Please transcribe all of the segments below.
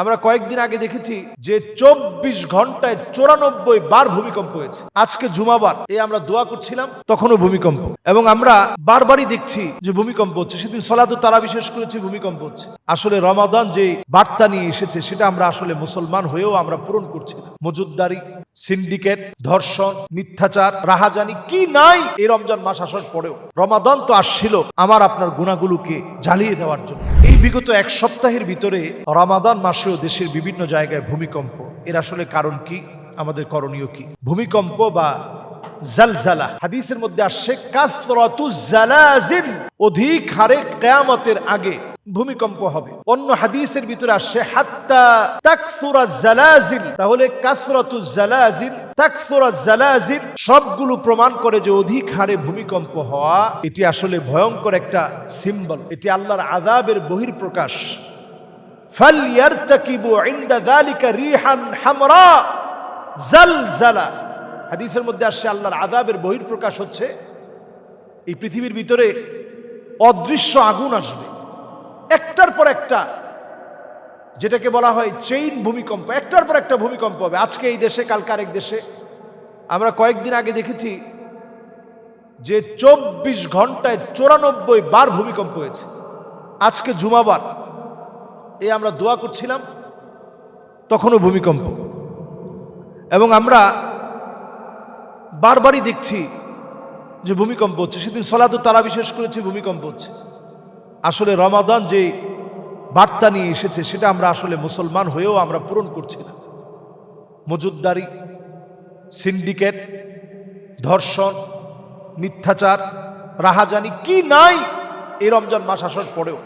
আমরা কয়েকদিন আগে দেখেছি যে 24 ঘন্টায় 94 বার ভূমিকম্প হয়েছে। আজকে জুমাবার আমরা দোয়া করছিলাম, তখনও ভূমিকম্প। এবং আমরা বারবারই দেখছি যে ভূমিকম্প হচ্ছে। সেদিন সলাতুত তারাবি শেষ করেছি, ভূমিকম্প হচ্ছে। আসলে রমাদান যে বার্তা নিয়ে এসেছে সেটা আমরা আসলে মুসলমান হয়েও আমরা পূরণ করছি না। মজুদদারি, সিন্ডিকেট, ধর্ষণ, মিথ্যাচার, রাহাজানি কি নাই এই রমজান মাস আসার পরেও। রমাদান তো আসছিল আমার আপনার গুনাহগুলোকে জ্বালিয়ে দেওয়ার জন্য। এই বিগত এক সপ্তাহের ভিতরে রমাদান মাসেও দেশের বিভিন্ন জায়গায় ভূমিকম্প। এর আসলে কারণ কি, আমাদের করণীয় কি? ভূমিকম্প বা জালজালা, হাদিসের মধ্যে আসছে কাসরাতুজ জালাজিল, অধিক হারে কিয়ামতের আগে ভূমিকম্প হবে। অন্য হাদিসের ভিতরে আসছে হাত্তা তাকসুরাজ জালাজিল। তাহলে কাসরাতুজ জালাজিল, তাকসুরাজ জালাজিল সবগুলো প্রমাণ করে যে অধিক হারে ভূমিকম্প হওয়া এটি আসলে ভয়ঙ্কর একটা সিম্বল। এটি আল্লাহর আযাবের বহিঃপ্রকাশ। ফালইয়ারতাকিবু ইনদা যালিকা রিহান হামরা জালজালা। হাদিসের মধ্যে আসছে আল্লাহর আযাবের বহিঃপ্রকাশ হচ্ছে এই পৃথিবীর ভিতরে অদৃশ্য আগুন আসবে একটার পর একটা, যেটাকে বলা হয় চেইন ভূমিকম্প। একটার পর একটা ভূমিকম্প হবে, আজকে এই দেশে, কালকে আরেক দেশে। আমরা কয়েকদিন আগে দেখেছি যে 24 ঘন্টায় 94 বার ভূমিকম্প হয়েছে। আজকে জুমাবার আমরা দোয়া করছিলাম, তখনও ভূমিকম্প। এবং আমরা বারবারই দেখছি যে ভূমিকম্প হচ্ছে। সেদিন সলাতুত তারাবি শেষ করেছি, ভূমিকম্প হচ্ছে। আসলে রমাদান যে বার্তা নিয়ে এসেছে সেটা আমরা আসলে মুসলমান হয়েও আমরা পূরণ করছি না। মজুদদারি, সিন্ডিকেট, ধর্ষণ, মিথ্যাচার, রাহাজানি কি নাই এই রমজান মাস আসার পরেও।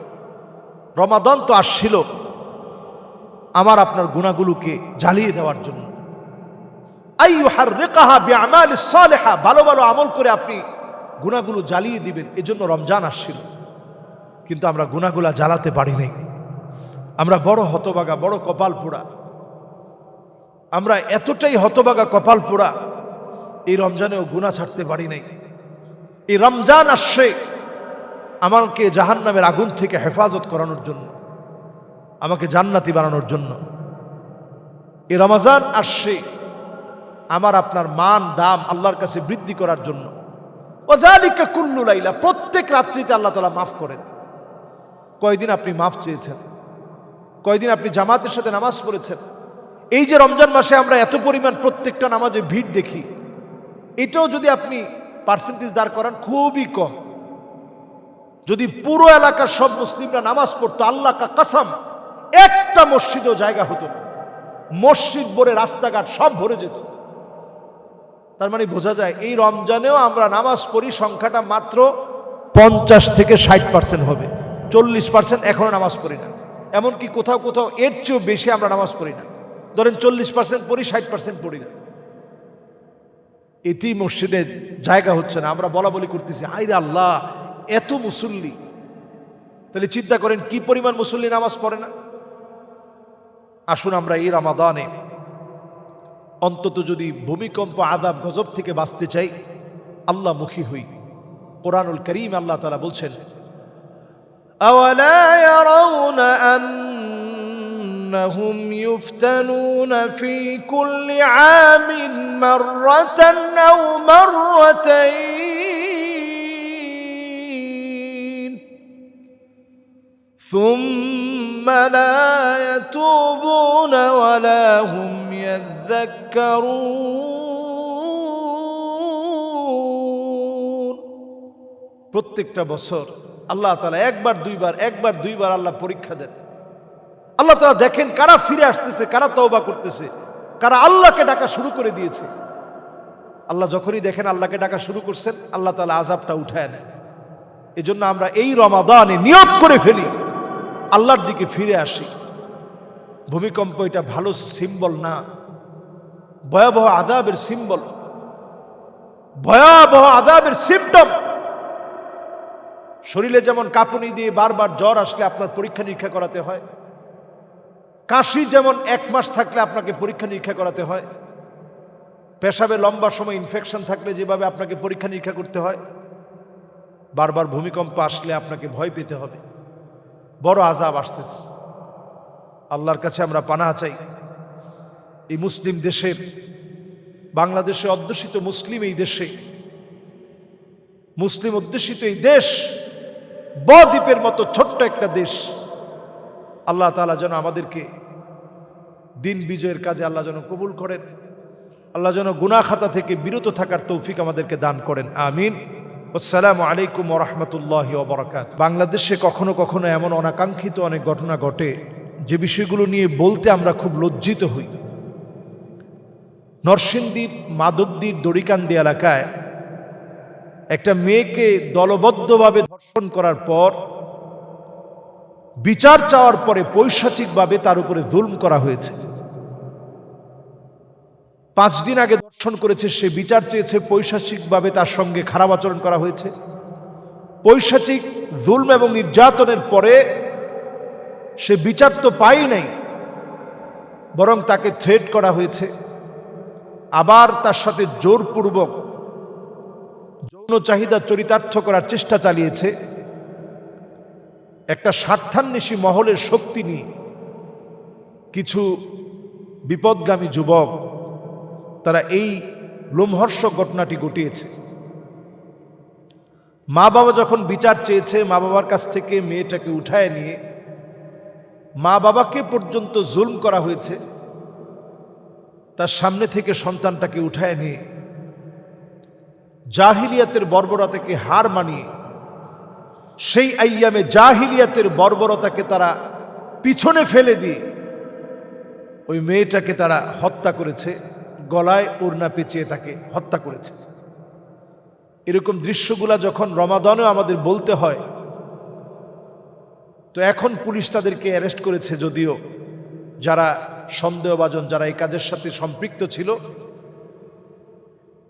রমাদান তো আসছিল আমার আপনার গুনাহগুলোকে জ্বালিয়ে দেওয়ার জন্য। আইয়ুহাররিকাহা বিআমালিস সালিহা, ভালো ভালো আমল করে আপনি গুনাহগুলো জ্বালিয়ে দিবেন, এজন্য রমজান আসছিল। কিন্তু আমরা গুনাহগুলা জ্বালাতে পারি নাই। আমরা বড় হতভাগা, বড় কপাল পোড়া। আমরা এতটাই হতভাগা, কপাল পোড়া, এই রমজানেও গুনাহ ছাড়তে পারি নাই। এই রমজান আসছে আমাকে জাহান্নামের আগুন থেকে হেফাজত করানোর জন্য, আমাকে জান্নাতি বানানোর জন্য। এই রমজান আসছে আমার আপনার মান দাম আল্লাহর কাছে বৃদ্ধি করার জন্য। ওয়াযালিকা কুল্লু লাইলা, প্রত্যেক রাত্রিতে আল্লাহ তাআলা মাফ করেন। কয়দিন আপনি মাফ চেয়েছেন? কয়দিন আপনি জামাতের সাথে নামাজ পড়েছেন? এই যে রমজান মাসে আমরা এত পরিমাণ প্রত্যেকটা নামাজে ভিড় দেখি, এটাও যদি আপনি পার্সেন্টেজ দাঁড় করান খুবই কম। যদি পুরো এলাকার সব মুসলিমরা নামাজ পড়তো, আল্লাহ কা কসম একটা মসজিদও জায়গা হতো না। মসজিদ ভরে, রাস্তাঘাট সব ভরে যেত। তার মানে বোঝা যায় এই রমজানেও আমরা নামাজ পড়ি, সংখ্যাটা মাত্র 50 থেকে 60% হবে। 40% এখনো নামাজ পড়ি না। এমনকি কোথাও কোথাও এর চেয়েও বেশি আমরা নামাজ পড়ি না। ধরেন 40% পড়ি, 60% পড়ি না। এতেই মসজিদের জায়গা হচ্ছে না। আমরা বলা বলি করতেছি, আইরে আল্লাহ এত মুসল্লি, তাহলে চিন্তা করেন কি পরিমাণ মুসল্লি নামাজ পড়ে না। আসুন আমরা এই রমাদানে অন্তত যদি ভূমিকম্প, আযাব, গজব থেকে বাঁচতে চাই, আল্লাহ মুখী হই। কোরআনুল কারীম আল্লাহ তাআলা বলছেন, আওয়ালা ইয়ারাউনা আন্নাহুম ইফতানুনা ফি কুল্লি আমিন মাররাতান আও মাররাতাইন সুম্মা লা ইয়াতুবুনা ওয়ালা হুম ইয়াযাক্কারুন। প্রত্যেকটা বছর আল্লাহ তাআলা একবার দুইবার আল্লাহ পরীক্ষা দেন। আল্লাহ তাআলা দেখেন কারা ফিরে আসতেছে, কারা তওবা করতেছে, কারা আল্লাহকে ডাকা শুরু করে দিয়েছে। আল্লাহ যখনই দেখেন আল্লাহকে ডাকা শুরু করছেন, আল্লাহ তাআলা আযাবটা উঠায় নেন। এজন্য আমরা এই রমাদানে নিয়ত করে ফেলি, আল্লাহর দিকে ফিরে আসি। ভূমিকম্প এটা ভালো সিম্বল না, ভয়াবহ আযাবের সিম্বল, ভয়াবহ আযাবের সিম্পটম। শরীরে যেমন কাঁপুনি দিয়ে বারবার জ্বর আসলে আপনার পরীক্ষা নিরীক্ষা করাতে হয়, কাশি যেমন 1 মাস থাকলে আপনাকে পরীক্ষা নিরীক্ষা করাতে হয়, পেশাবে লম্বা সময় ইনফেকশন থাকলে যেভাবে আপনাকে পরীক্ষা নিরীক্ষা করতে হয়, বারবার ভূমিকম্প আসলে আপনাকে ভয় পেতে হবে। বড় আযাব আসতেছে। আল্লাহর কাছে আমরা পানাহ চাই এই মুসলিম দেশের, বাংলাদেশে অধ্যুষিত মুসলিম এই দেশে, মুসলিম অধ্যুষিত এই দেশ বদ্বীপের মতো ছোট্ট একটা দেশ, আল্লাহ তাআলা যেন আমাদেরকে দিন বিজয়ের কাজে আল্লাহ যেন কবুল করেন, আল্লাহ যেন গুনাহ খাতা থেকে বিরত থাকার তৌফিক আমাদেরকে দান করেন, আমিন। আসসালামু আলাইকুম ওয়া রাহমাতুল্লাহি ওয়া বারাকাতুহু। বাংলাদেশে কখনো কখনো এমন অনাকাঙ্ক্ষিত অনেক ঘটনা ঘটে যে বিষয়গুলো নিয়ে বলতে আমরা খুব লজ্জিত হই। নরসিংদীর মাধবদীর দড়িকান্দি এলাকায় একটা মেয়েকে দলবদ্ধভাবে ধর্ষণ করার পর বিচার চাওয়ার পরে পৈশাচিকভাবে তার উপরে জুলম করা হয়েছে। 5 দিন আগে ধর্ষণ করেছে, সে বিচার চেয়েছে, পৈশাচিকভাবে তার সঙ্গে খারাপ আচরণ করা হয়েছে। পৈশাচিক জুলম এবং নির্যাতনের পরে সে বিচার তো পাই নাই, বরং তাকে থ্রেট করা হয়েছে, আবার তার সাথে জোরপূর্বক যৌন চাহিদা চরিতার্থ করার চেষ্টা চালিয়েছে। একটা স্বার্থান্বেষী মহলের শক্তি নিয়ে কিছু বিপদগামী যুবক তারা এই লোমহর্ষক ঘটনাটি ঘটিয়েছে। মা বাবা যখন বিচার চেয়েছে, মা বাবার কাছ থেকে মেয়েটাকে উঠায় নিয়ে মা বাবাকে পর্যন্ত জুলম করা হয়েছে। তার সামনে থেকে সন্তানটাকে উঠায় নিয়ে জাহিলিয়াতের বর্বরতাকে হার মানিয়ে, সেই আইয়ামে জাহিলিয়াতের বর্বরতাকে তারা পিছনে ফেলে দিয়ে ওই মেয়েটাকে তারা হত্যা করেছে, গলায় ওড়না পেঁচিয়ে তাকে হত্যা করেছে। এরকম দৃশ্যগুলা যখন রমাদানেও আমাদের বলতে হয়, তো এখন পুলিশ তাদেরকে অ্যারেস্ট করেছে, যদিও যারা সন্দেহভাজন, যারা এই কাজের সাথে সম্পৃক্ত ছিল,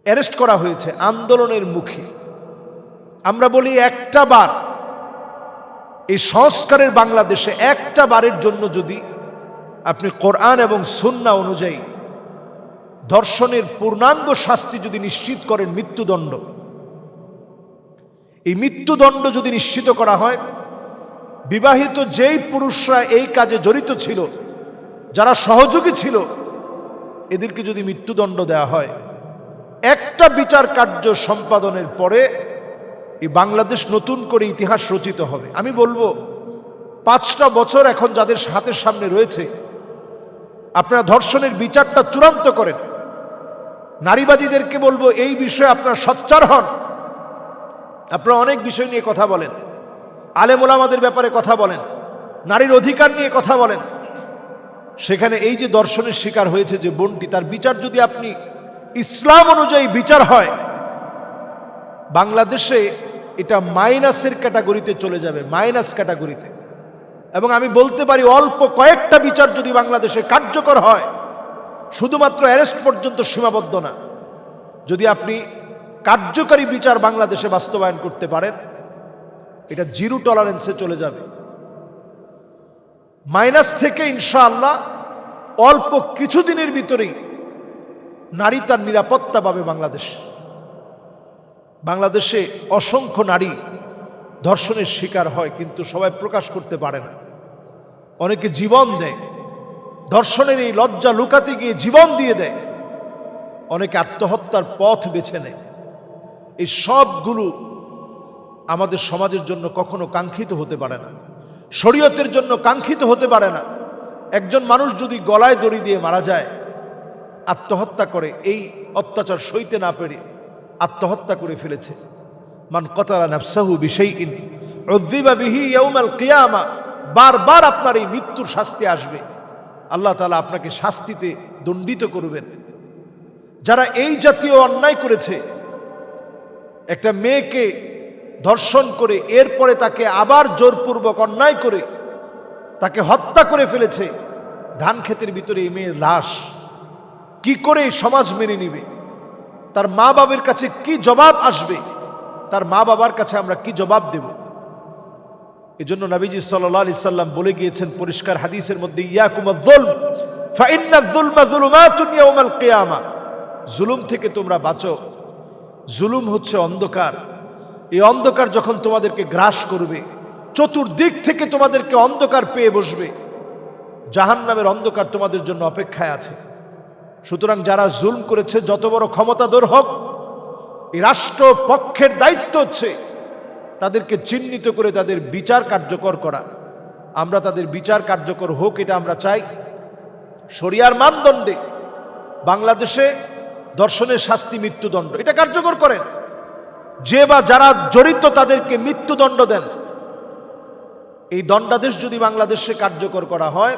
অ্যারেস্ট করা হয়েছে আন্দোলনের মুখে। আমরা বলি একটা বার এই সংস্কারের বাংলাদেশে একটা বারের জন্য যদি আপনি কোরআন এবং সুন্নাহ অনুযায়ী ধর্ষণের পূর্ণাঙ্গ শাস্তি যদি নিশ্চিত করেন, মৃত্যুদণ্ড, এই মৃত্যুদণ্ড যদি নিশ্চিত করা হয়, বিবাহিত যেই পুরুষরা এই কাজে জড়িত ছিল, যারা সহযোগী ছিল, এদেরকে যদি মৃত্যুদণ্ড দেওয়া হয়, একটা বিচার কার্য সম্পাদনের পরে এই বাংলাদেশ নতুন করে ইতিহাস রচিত হবে। আমি বলবো 5টা বছর এখন যাদের হাতের সামনে রয়েছে, আপনারা ধর্ষণের বিচারটা চূড়ান্ত করেন। নারীবাদীদেরকে বলবো এই বিষয়ে আপনারা সোচ্চার হন। আপনারা অনেক বিষয় নিয়ে কথা বলেন, আলেম ওলামাদের ব্যাপারে কথা বলেন, নারীর অধিকার নিয়ে কথা বলেন, সেখানে এই যে দর্শনের শিকার হয়েছে যে বোনটি, তার বিচার যদি আপনি ইসলাম অনুযায়ী বিচার হয়, বাংলাদেশে এটা মাইনাসের ক্যাটাগরিতে চলে যাবে, মাইনাস ক্যাটাগরিতে। এবং আমি বলতে পারি অল্প কয়েকটা বিচার যদি বাংলাদেশে কার্যকর হয়, শুধুমাত্র অ্যারেস্ট পর্যন্ত সীমাবদ্ধ না, যদি আপনি কার্যকরী বিচার বাংলাদেশে বাস্তবায়ন করতে পারেন, এটা জিরো টলারেন্সে চলে যাবে। মাইনাস থেকে ইনশাআল্লাহ অল্প কিছুদিনের ভিতরেই নারী তার নিরাপত্তা পাবে। বাংলাদেশে অসংখ্য নারী ধর্ষণের শিকার হয়, কিন্তু সবাই প্রকাশ করতে পারে না। অনেকে জীবন দেয়, ধর্ষণের এই লজ্জা লুকাতে গিয়ে জীবন দিয়ে দেয়। অনেকে আত্মহত্যার পথ বেছে নেয়। এই সবগুলো আমাদের সমাজের জন্য কখনো কাঙ্ক্ষিত হতে পারে না, শরীয়তের জন্য কাঙ্ক্ষিত হতে পারে না। একজন মানুষ যদি গলায় দড়ি দিয়ে মারা যায়, আত্মহত্যা করে, এই অত্যাচার সইতে না পেরে আত্মহত্যা করে ফেলেছে। মান কতালা নাফসাহু বিশাইইন উযযিবা বিহি ইয়াউমাল কিয়ামা। বারবার আপনার এই মৃত্যুর শাস্তি আসবে, আল্লাহ তাআলা আপনাকে শাস্তিতে দণ্ডিত করবেন। যারা এই জাতীয় অন্যায় করেছে, একটা মেয়েকে ধর্ষণ করে এরপরে তাকে আবার জোরপূর্বক অন্যায় করে তাকে হত্যা করে ফেলেছে, ধান ক্ষেতের ভিতরে এই মেয়ের লাশ, কি করে সমাজ মেনে নিবে? তার মা বাবার কাছে কি জবাব আসবে? তার মা বাবার কাছে আমরা কি জবাব দেব? এজন্য নবীজি সাল্লাল্লাহু আলাইহি সাল্লাম বলে গিয়েছেন পরিষ্কার হাদিসের মধ্যে, ইয়াকুমুয যুলম ফাইন্নায যুলমা যুলুমাতুন ইয়াউমাল কিয়ামা। জুলুম থেকে তোমরা বাঁচো। জুলুম হচ্ছে অন্ধকার। এই অন্ধকার যখন তোমাদেরকে গ্রাস করবে, চতুর্দিক থেকে তোমাদেরকে অন্ধকার পেয়ে বসবে, জাহান্নামের অন্ধকার তোমাদের জন্য অপেক্ষায় আছে। সুতরাং যারা জুলম করেছে, যত বড় ক্ষমতাধর হোক, এই রাষ্ট্র পক্ষের দায়িত্ব হচ্ছে তাদেরকে চিহ্নিত করে তাদের বিচার কার্যকর করা। আমরা তাদের বিচার কার্যকর হোক, এটা আমরা চাই। শরিয়ার মানদণ্ডে বাংলাদেশে ধর্ষণের শাস্তি মৃত্যুদণ্ড, এটা কার্যকর করেন। যে বা যারা জড়িত তাদেরকে মৃত্যুদণ্ড দেন। এই দণ্ডাদেশ যদি বাংলাদেশে কার্যকর করা হয়,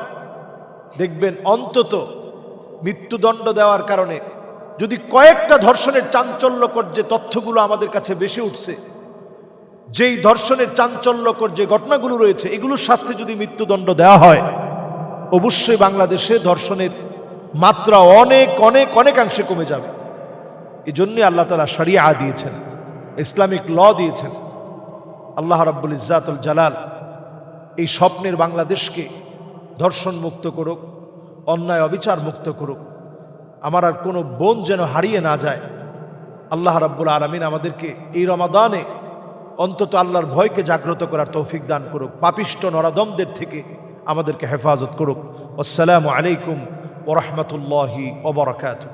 দেখবেন অন্তত মৃত্যুদণ্ড দেওয়ার কারণে যদি কয়েকটা ধর্ষণের চাঞ্চল্যকর যে তথ্যগুলো আমাদের কাছে বেশি উঠছে, যেই ধর্ষণের চাঞ্চল্যকর যে ঘটনাগুলো রয়েছে, এগুলোর শাস্তি যদি মৃত্যুদণ্ড দেওয়া হয়, অবশ্যই বাংলাদেশে ধর্ষণের মাত্রা অনেক অনেক অনেকাংশে কমে যাবে। এই জন্যই আল্লাহ তাআলা শরিয়া দিয়েছেন, ইসলামিক ল দিয়েছেন। আল্লাহ রাব্বুল ইজ্জাতুল জালাল এই স্বপ্নের বাংলাদেশকে ধর্ষণ মুক্ত করুক, অন্যায় অবিচার মুক্ত করুক। আমার আর কোনো বোন যেন হারিয়ে না যায়। আল্লাহ রাব্বুল আলামিন আমাদেরকে এই রমাদানে অন্তত আল্লাহর ভয়কে জাগ্রত করার তৌফিক দান করুক। পাপিষ্ট নরাদমদের থেকে আমাদেরকে হেফাজত করুক। আসসালামু আলাইকুম ওয়া রাহমাতুল্লাহি ওয়া বারাকাতুহু।